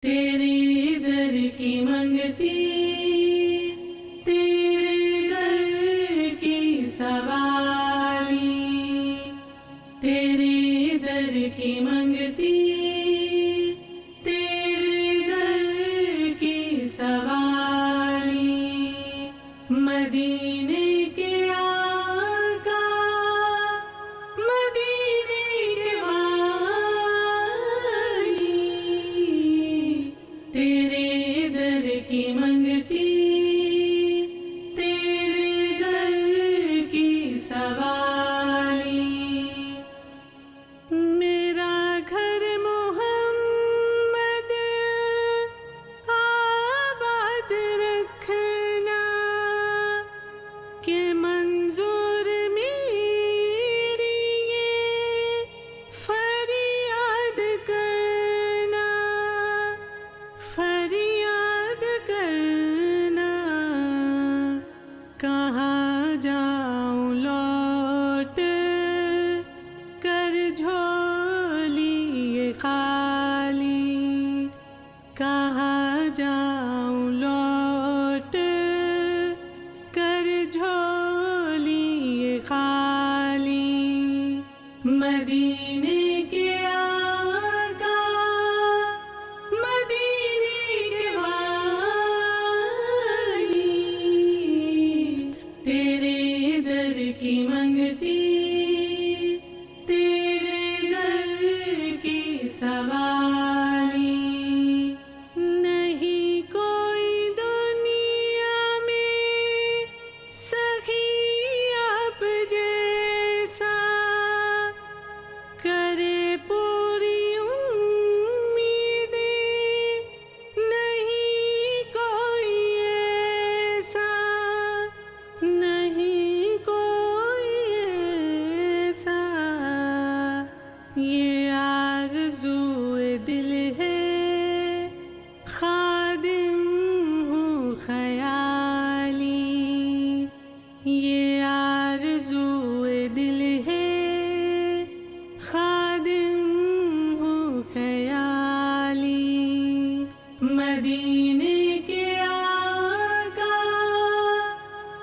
تیرے در کی منگتی، تیرے در کی سوالی، تیرے در کی منگتی، تیرے در کی سوالی، مدینے کے آقا، مدینے کے والی، تیرے در کی منگتی، تیرے در کی سوالی، میرا گھر محمد آباد رکھنا، کہ منظور میری یہ فریاد کرنا، فریاد کرنا، کہاں جاؤں لوٹ کر جھولی یہ خالی، کہاں جاؤں لوٹ کر جھولی یہ خالی، مدینے کے آقا، مدینے کے والی، تیرے در کی منگتی، تیرے در کی سوالی، نہیں کوئی دنیا میں سخی آپ جیسا، کرے پوری امیدیں، نہیں کوئی ایسا، نہیں کوئی ایسا، یہ آرزوئے دل ہے، خادم ہوں خیالی، یہ آرزوئے دل ہے، خادم ہوں خیالی، مدینے کے آقا،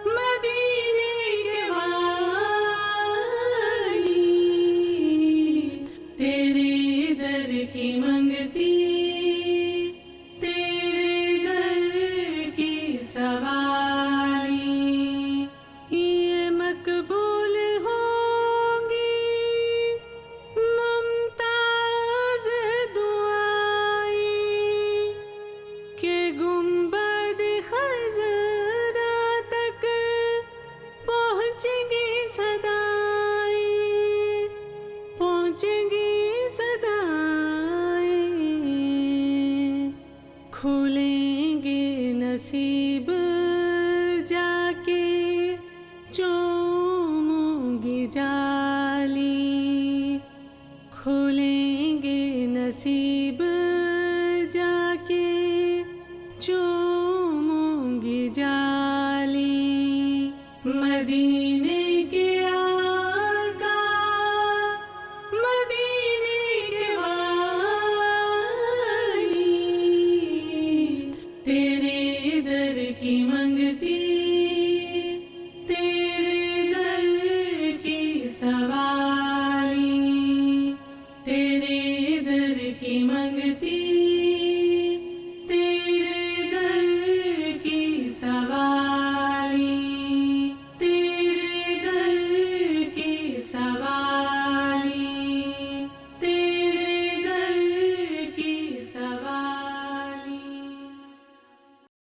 مدینے کے والی، تیرے در کی منگتی، تیرے در کی سوالی، یہ مقبول ہوں گی ممتاز دعائیں، کہ گنبد خضرا تک پہنچیں گی صدائیں، پہنچیں گی صدائیں، کھلیں